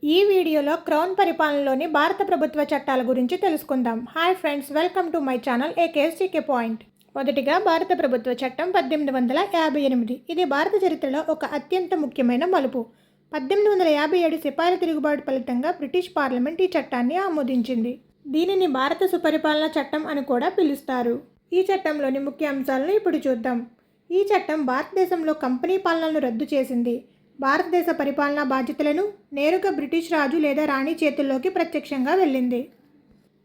ఈ వీడియోలో క్రౌన్ పరిపాలనలోని భారత ప్రభుత్వ చట్టాల గురించి తెలుసుకుందాం. Hi friends, welcome to my channel AKSTK point. మొదటిగా భారత ప్రభుత్వ చట్టం 1858. ఇది భారత చరిత్రలో ఒక అత్యంత ముఖ్యమైన మలుపు. 1857 సిపాయిల తిరుగుబాటు ఫలితంగా బ్రిటిష్ పార్లమెంట్ ఈ చట్టాన్ని ఆమోదించింది. దీనిని భారత సుపరిపాలన చట్టం అని కూడా పిలుస్తారు. ఈ చట్టంలోని ముఖ్య అంశాలను ఇప్పుడు చూద్దాం. ఈ చట్టం భారతదేశంలో కంపెనీ పాలనను రద్దు చేసింది. భారతదేశ పరిపాలనా బాధ్యతలను నేరుగా బ్రిటిష్ రాజు లేదా రాణి చేతుల్లోకి ప్రత్యక్షంగా వెళ్ళింది.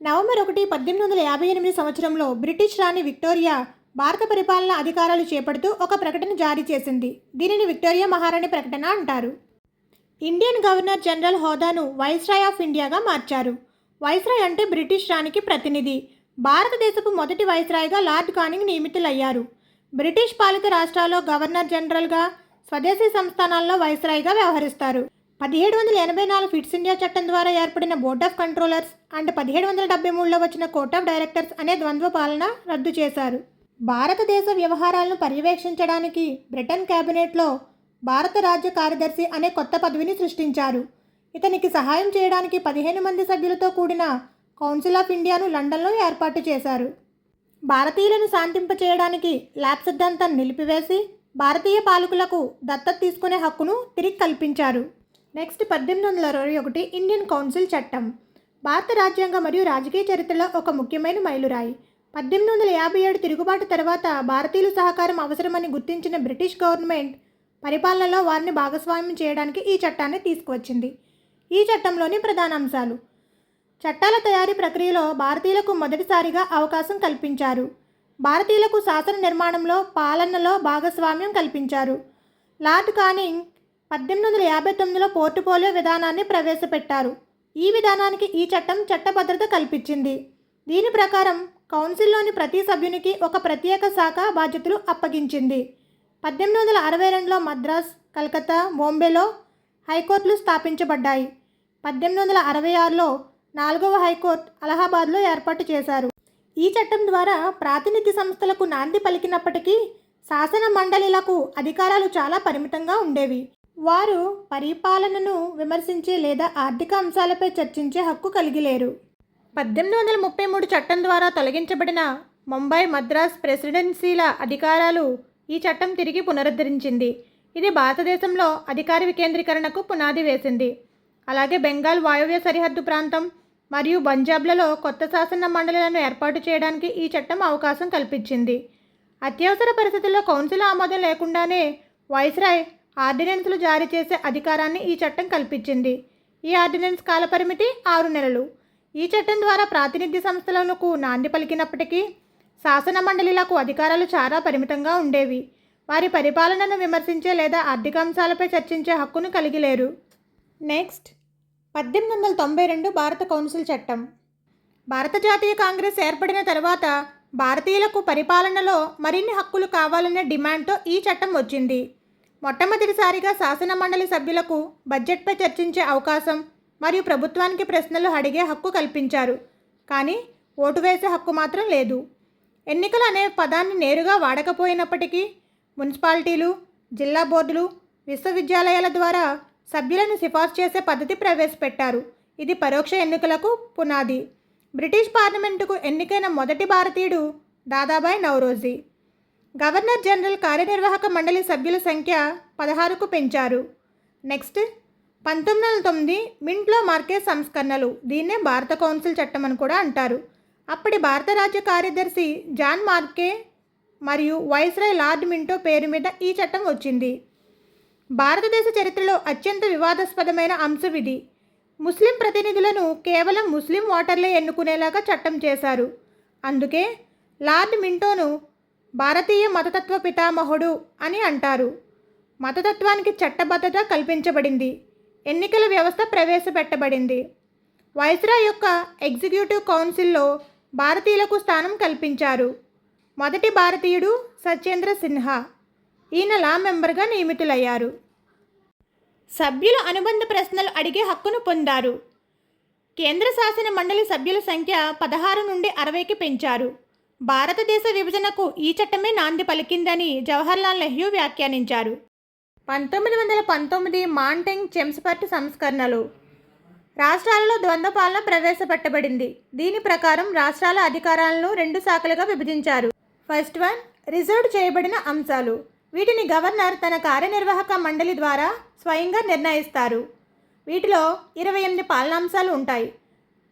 నవంబర్ 1, 1858 సంవత్సరంలో బ్రిటిష్ రాణి విక్టోరియా భారత పరిపాలనా అధికారాలు చేపడుతూ ఒక ప్రకటన జారీ చేసింది. దీనిని విక్టోరియా మహారాణి ప్రకటన అంటారు. ఇండియన్ గవర్నర్ జనరల్ హోదాను వైస్రాయ్ ఆఫ్ ఇండియాగా మార్చారు. వైస్రాయ్ అంటే బ్రిటిష్ రాణికి ప్రతినిధి. భారతదేశపు మొదటి వైస్రాయ్గా లార్డ్ కానింగ్ నియమితులయ్యారు. బ్రిటిష్ పాలిత రాష్ట్రాల్లో గవర్నర్ జనరల్గా, స్వదేశీ సంస్థానాల్లో వైస్రాయ్గా వ్యవహరిస్తారు. 1784 ఫిట్స్ ఇండియా చట్టం ద్వారా ఏర్పడిన బోర్డ్ ఆఫ్ కంట్రోలర్స్ అండ్ 1773లో వచ్చిన కోర్ట్ ఆఫ్ డైరెక్టర్స్ అనే ద్వంద్వ పాలన రద్దు చేశారు. భారతదేశ వ్యవహారాలను పర్యవేక్షించడానికి బ్రిటన్ క్యాబినెట్లో భారత రాజ్య కార్యదర్శి అనే కొత్త పదవిని సృష్టించారు. ఇతనికి సహాయం చేయడానికి 15 మంది సభ్యులతో కూడిన కౌన్సిల్ ఆఫ్ ఇండియాను లండన్లో ఏర్పాటు చేశారు. భారతీయులను శాంతింపచేయడానికి ల్యాబ్ సిద్ధాంతాన్ని నిలిపివేసి భారతీయ పాలకులకు దత్తత తీసుకునే హక్కును తిరిగి కల్పించారు. నెక్స్ట్ 1821 ఇండియన్ కౌన్సిల్ చట్టం. భారత రాజ్యాంగ మరియు రాజకీయ చరిత్రలో ఒక ముఖ్యమైన మైలురాయి. 1857 తిరుగుబాటు తర్వాత భారతీయుల సహకారం అవసరమని గుర్తించిన బ్రిటిష్ గవర్నమెంట్ పరిపాలనలో వారిని భాగస్వామ్యం చేయడానికి ఈ చట్టాన్ని తీసుకువచ్చింది. ఈ చట్టంలోని ప్రధాన అంశాలు: చట్టాల తయారీ ప్రక్రియలో భారతీయులకు మొదటిసారిగా అవకాశం కల్పించారు. భారతీయులకు శాసన నిర్మాణంలో, పాలనలో భాగస్వామ్యం కల్పించారు. లార్డ్ కానింగ్ 1859లో పోర్టుఫోలియో విధానాన్ని ప్రవేశపెట్టారు. ఈ విధానానికి ఈ చట్టం చట్టభద్రత కల్పించింది. దీని ప్రకారం కౌన్సిల్లోని ప్రతి సభ్యునికి ఒక ప్రత్యేక శాఖ బాధ్యతలు అప్పగించింది. 1862లో మద్రాస్, కలకత్తా, బాంబేలో హైకోర్టులు స్థాపించబడ్డాయి. 1866లో 4వ హైకోర్టు అలహాబాద్లో ఏర్పాటు చేశారు. ఈ చట్టం ద్వారా ప్రాతినిధ్య సంస్థలకు నాంది పలికినప్పటికీ శాసన మండలిలకు అధికారాలు చాలా పరిమితంగా ఉండేవి. వారు పరిపాలనను విమర్శించే లేదా ఆర్థిక అంశాలపై చర్చించే హక్కు కలిగి లేరు. 1833 చట్టం ద్వారా తొలగించబడిన ముంబై, మద్రాస్ ప్రెసిడెన్సీల అధికారాలు ఈ చట్టం తిరిగి పునరుద్ధరించింది. ఇది భారతదేశంలో అధికార వికేంద్రీకరణకు పునాది వేసింది. అలాగే బెంగాల్ వాయువ్య సరిహద్దు ప్రాంతం మరియు పంజాబ్లలో కొత్త శాసన మండలిలను ఏర్పాటు చేయడానికి ఈ చట్టం అవకాశం కల్పించింది. అత్యవసర పరిస్థితుల్లో కౌన్సిల్ ఆమోదం లేకుండానే వైస్రాయ్ ఆర్డినెన్స్లు జారీ చేసే అధికారాన్ని ఈ చట్టం కల్పించింది. ఈ ఆర్డినెన్స్ కాలపరిమితి 6 నెలలు. ఈ చట్టం ద్వారా ప్రాతినిధ్య సంస్థలకు నాంది పలికినప్పటికీ శాసన మండలిలకు అధికారాలు చాలా పరిమితంగా ఉండేవి. వారి పరిపాలనను విమర్శించే లేదా ఆర్థిక అంశాలపై చర్చించే హక్కును కలిగి లేరు. నెక్స్ట్ 1892 భారత కౌన్సిల్ చట్టం. భారత జాతీయ కాంగ్రెస్ ఏర్పడిన తర్వాత భారతీయులకు పరిపాలనలో మరిన్ని హక్కులు కావాలనే డిమాండ్తో ఈ చట్టం వచ్చింది. మొట్టమొదటిసారిగా శాసన మండలి సభ్యులకు బడ్జెట్పై చర్చించే అవకాశం మరియు ప్రభుత్వానికి ప్రశ్నలు అడిగే హక్కు కల్పించారు. కానీ ఓటు వేసే హక్కు మాత్రం లేదు. ఎన్నికలు అనే పదాన్ని నేరుగా వాడకపోయినప్పటికీ మున్సిపాలిటీలు, జిల్లా బోర్డులు, విశ్వవిద్యాలయాల ద్వారా సభ్యులను సిఫార్సు చేసే పద్ధతి ప్రవేశపెట్టారు. ఇది పరోక్ష ఎన్నికలకు పునాది. బ్రిటిష్ పార్లమెంటుకు ఎన్నికైన మొదటి భారతీయుడు దాదాబాయ్ నౌరోజీ. గవర్నర్ జనరల్ కార్యనిర్వాహక మండలి సభ్యుల సంఖ్య 16కు పెంచారు. నెక్స్ట్ 1909 మింట్లో మార్కే సంస్కరణలు. దీన్నే భారత కౌన్సిల్ చట్టం అని కూడా అంటారు. అప్పటి భారత రాజ్య కార్యదర్శి జాన్ మార్కే మరియు వైస్రాయ్ లార్డ్ మింటో పేరు మీద ఈ చట్టం వచ్చింది. భారతదేశ చరిత్రలో అత్యంత వివాదాస్పదమైన అంశం ఇది. ముస్లిం ప్రతినిధులను కేవలం ముస్లిం ఓటర్లే ఎన్నుకునేలాగా చట్టం చేశారు. అందుకే లార్డ్ మింటోను భారతీయ మతతత్వ పితామహుడు అని అంటారు. మతతత్వానికి చట్టబద్ధత కల్పించబడింది. ఎన్నికల వ్యవస్థ ప్రవేశపెట్టబడింది. వైస్రాయ్ యొక్క ఎగ్జిక్యూటివ్ కౌన్సిల్లో భారతీయులకు స్థానం కల్పించారు. మొదటి భారతీయుడు సత్యేంద్ర సిన్హా. ఈయన లా మెంబర్గా నియమితులయ్యారు. సభ్యులు అనుబంధ ప్రశ్నలు అడిగే హక్కును పొందారు. కేంద్ర శాసన మండలి సభ్యుల సంఖ్య 16 నుండి 60కి పెంచారు. భారతదేశ విభజనకు ఈ చట్టమే నాంది పలికిందని జవహర్లాల్ నెహ్రూ వ్యాఖ్యానించారు. 1919 మాంటెంగ్ చెమ్స్ఫర్డ్ సంస్కరణలు. రాష్ట్రాలలో ద్వంద్వ పాలన ప్రవేశపెట్టబడింది. దీని ప్రకారం రాష్ట్రాల అధికారాలను 2 శాఖలుగా విభజించారు. ఫస్ట్ వన్, రిజర్వ్ చేయబడిన అంశాలు. వీటిని గవర్నర్ తన కార్యనిర్వాహక మండలి ద్వారా స్వయంగా నిర్ణయిస్తారు. వీటిలో 28 పాలనాంశాలు ఉంటాయి.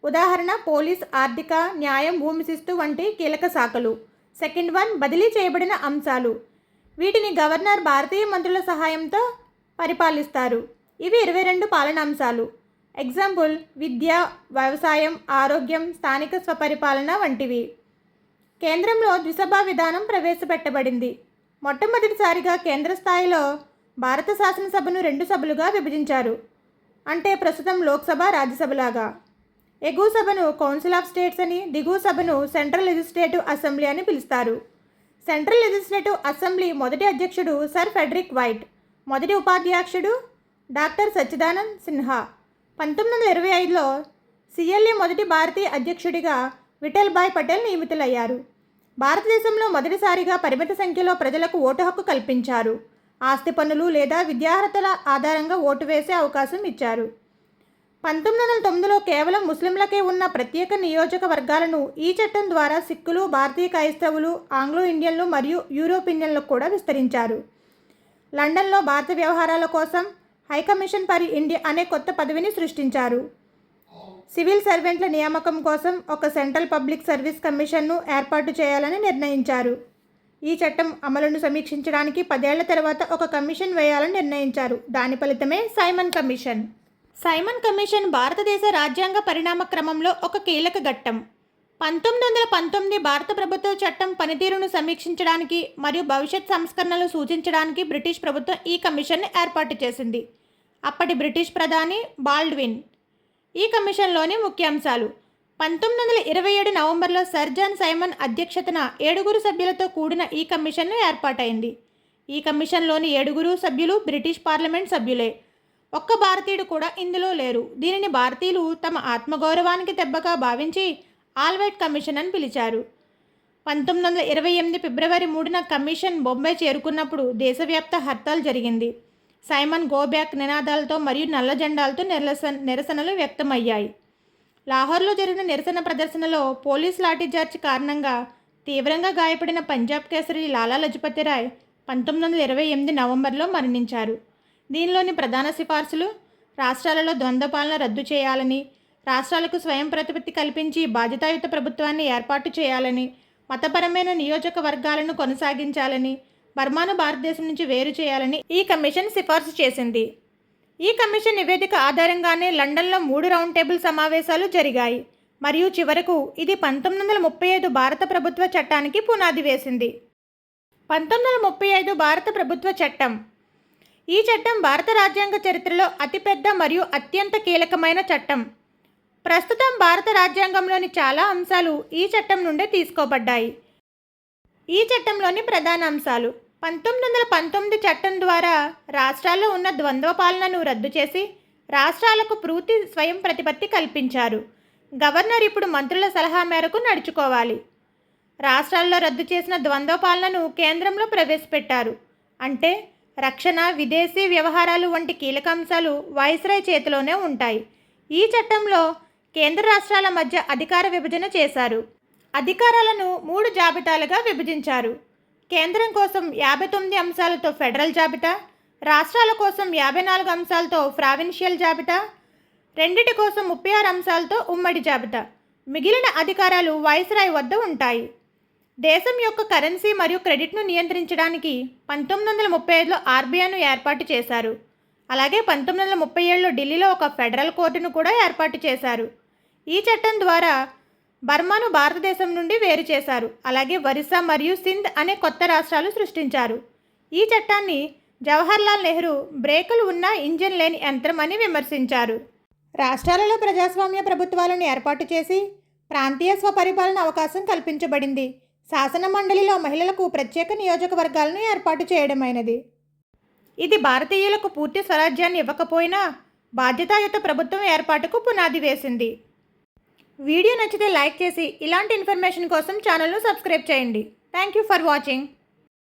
ఉదాహరణ పోలీస్, ఆర్థిక, న్యాయం, భూమి శిస్తు వంటి కీలక శాఖలు. సెకండ్ వన్, బదిలీ చేయబడిన అంశాలు. వీటిని గవర్నర్ భారతీయ మంత్రుల సహాయంతో పరిపాలిస్తారు. ఇవి 22 పాలనాంశాలు. ఎగ్జాంపుల్ విద్య, వ్యవసాయం, ఆరోగ్యం, స్థానిక స్వపరిపాలన వంటివి. కేంద్రంలో ద్విసభా విధానం ప్రవేశపెట్టబడింది. మొట్టమొదటిసారిగా కేంద్ర స్థాయిలో భారత శాసనసభను 2 సభలుగా విభజించారు. అంటే ప్రస్తుతం లోక్సభ, రాజ్యసభలాగా. ఎగువ సభను కౌన్సిల్ ఆఫ్ స్టేట్స్ అని, దిగువ సభను సెంట్రల్ లెజిస్లేటివ్ అసెంబ్లీ అని పిలుస్తారు. సెంట్రల్ లెజిస్లేటివ్ అసెంబ్లీ మొదటి అధ్యక్షుడు సర్ ఫెడరిక్ వైట్, మొదటి ఉపాధ్యక్షుడు డాక్టర్ సచ్చిదానంద్ సిన్హా. 1925లో సిఎల్ఏ మొదటి భారతీయ అధ్యక్షుడిగా విఠల్భాయ్ పటేల్ నియమితులయ్యారు. భారతదేశంలో మొదటిసారిగా పరిమిత సంఖ్యలో ప్రజలకు ఓటు హక్కు కల్పించారు. ఆస్తి పన్నులు లేదా విద్యార్హతల ఆధారంగా ఓటు వేసే అవకాశం ఇచ్చారు. 1909లో కేవలం ముస్లింలకే ఉన్న ప్రత్యేక నియోజకవర్గాలను ఈ చట్టం ద్వారా సిక్కులు, భారతీయ క్రైస్తవులు, ఆంగ్లో ఇండియన్లు మరియు యూరోపియన్లకు కూడా విస్తరించారు. లండన్లో భారత వ్యవహారాల కోసం హైకమిషన్ ఫర్ ఇండియా అనే కొత్త పదవిని సృష్టించారు. సివిల్ సర్వెంట్ల నియామకం కోసం ఒక సెంట్రల్ పబ్లిక్ సర్వీస్ కమిషన్ను ఏర్పాటు చేయాలని నిర్ణయించారు. ఈ చట్టం అమలును సమీక్షించడానికి 10 ఏళ్ల తర్వాత ఒక కమిషన్ వేయాలని నిర్ణయించారు. దాని ఫలితమే సైమన్ కమిషన్. సైమన్ కమిషన్ భారతదేశ రాజ్యాంగ పరిణామ క్రమంలో ఒక కీలక ఘట్టం. 1919 భారత ప్రభుత్వ చట్టం పనితీరును సమీక్షించడానికి మరియు భవిష్యత్ సంస్కరణలు సూచించడానికి బ్రిటిష్ ప్రభుత్వం ఈ కమిషన్ను ఏర్పాటు చేసింది. అప్పటి బ్రిటిష్ ప్రధాని బాల్డ్విన్. ఈ కమిషన్లోని ముఖ్యాంశాలు: 1927 నవంబర్లో సర్ జాన్ సైమన్ అధ్యక్షతన 7 సభ్యులతో కూడిన ఈ కమిషన్ను ఏర్పాటైంది. ఈ కమిషన్లోని 7 సభ్యులు బ్రిటిష్ పార్లమెంట్ సభ్యులే. ఒక్క భారతీయుడు కూడా ఇందులో లేరు. దీనిని భారతీయులు తమ ఆత్మగౌరవానికి దెబ్బగా భావించి ఆల్వైట్ కమిషన్ అని పిలిచారు. 1928 ఫిబ్రవరి 3న కమిషన్ బొంబాయి చేరుకున్నప్పుడు దేశవ్యాప్త హర్తాల్ జరిగింది. సైమన్ గో బ్యాక్ నినాదాలతో మరియు నల్ల జెండాలతో నిరసనలు వ్యక్తమయ్యాయి. లాహోర్లో జరిగిన నిరసన ప్రదర్శనలో పోలీస్ లాఠీచార్జ్ కారణంగా తీవ్రంగా గాయపడిన పంజాబ్ కేసరి లాలా లజపతి రాయ్ 1928 నవంబర్లో మరణించారు. దీనిలోని ప్రధాన సిఫార్సులు: రాష్ట్రాలలో ద్వంద్వ పాలన రద్దు చేయాలని, రాష్ట్రాలకు స్వయం ప్రతిపత్తి కల్పించి బాధ్యతాయుత ప్రభుత్వాన్ని ఏర్పాటు చేయాలని, మతపరమైన నియోజకవర్గాలను కొనసాగించాలని, బర్మాను భారతదేశం నుంచి వేరు చేయాలని ఈ కమిషన్ సిఫార్సు చేసింది. ఈ కమిషన్ నివేదిక ఆధారంగానే లండన్లో 3 రౌండ్ టేబుల్ సమావేశాలు జరిగాయి మరియు చివరకు ఇది 1935 భారత ప్రభుత్వ చట్టానికి పునాది వేసింది. 1935 భారత ప్రభుత్వ చట్టం. ఈ చట్టం భారత రాజ్యాంగ చరిత్రలో అతిపెద్ద మరియు అత్యంత కీలకమైన చట్టం. ప్రస్తుతం భారత రాజ్యాంగంలోని చాలా అంశాలు ఈ చట్టం నుండే తీసుకోబడ్డాయి. ఈ చట్టంలోని ప్రధాన అంశాలు: 1919 చట్టం ద్వారా రాష్ట్రాల్లో ఉన్న ద్వంద్వ పాలనను రద్దు చేసి రాష్ట్రాలకు పూర్తి స్వయం ప్రతిపత్తి కల్పించారు. గవర్నర్ ఇప్పుడు మంత్రుల సలహా మేరకు నడుచుకోవాలి. రాష్ట్రాల్లో రద్దు చేసిన ద్వంద్వ పాలనను కేంద్రంలో ప్రవేశపెట్టారు. అంటే రక్షణ, విదేశీ వ్యవహారాలు వంటి కీలక అంశాలు వైస్రాయ్ చేతిలోనే ఉంటాయి. ఈ చట్టంలో కేంద్ర రాష్ట్రాల మధ్య అధికార విభజన చేశారు. అధికారాలను 3 జాబితాలుగా విభజించారు. కేంద్రం కోసం 59 అంశాలతో ఫెడరల్ జాబితా, రాష్ట్రాల కోసం 54 అంశాలతో ప్రావిన్షియల్ జాబితా, రెండిటి కోసం 36 అంశాలతో ఉమ్మడి జాబితా. మిగిలిన అధికారాలు వైస్రాయ్ వద్ద ఉంటాయి. దేశం యొక్క కరెన్సీ మరియు క్రెడిట్ను నియంత్రించడానికి 1935లో ఆర్బీఐను ఏర్పాటు చేశారు. అలాగే 1937లో ఢిల్లీలో ఒక ఫెడరల్ కోర్టును కూడా ఏర్పాటు చేశారు. ఈ చట్టం ద్వారా బర్మాను భారతదేశం నుండి వేరు చేశారు. అలాగే ఒరిస్సా మరియు సింధ్ అనే కొత్త రాష్ట్రాలు సృష్టించారు. ఈ చట్టాన్ని జవహర్లాల్ నెహ్రూ బ్రేకులు ఉన్న ఇంజిన్ లేని యంత్రం అని విమర్శించారు. రాష్ట్రాలలో ప్రజాస్వామ్య ప్రభుత్వాలను ఏర్పాటు చేసి ప్రాంతీయ స్వపరిపాలన అవకాశం కల్పించబడింది. శాసన మండలిలో మహిళలకు ప్రత్యేక నియోజకవర్గాలను ఏర్పాటు చేయడమైనది. ఇది భారతీయులకు పూర్తి స్వరాజ్యాన్ని ఇవ్వకపోయినా బాధ్యతాయుత ప్రభుత్వం ఏర్పాటుకు పునాది వేసింది. వీడియో నచ్చితే లైక్ చేసి ఇలాంటి ఇన్ఫర్మేషన్ కోసం ఛానల్ను సబ్స్క్రైబ్ చేయండి. Thank you for watching.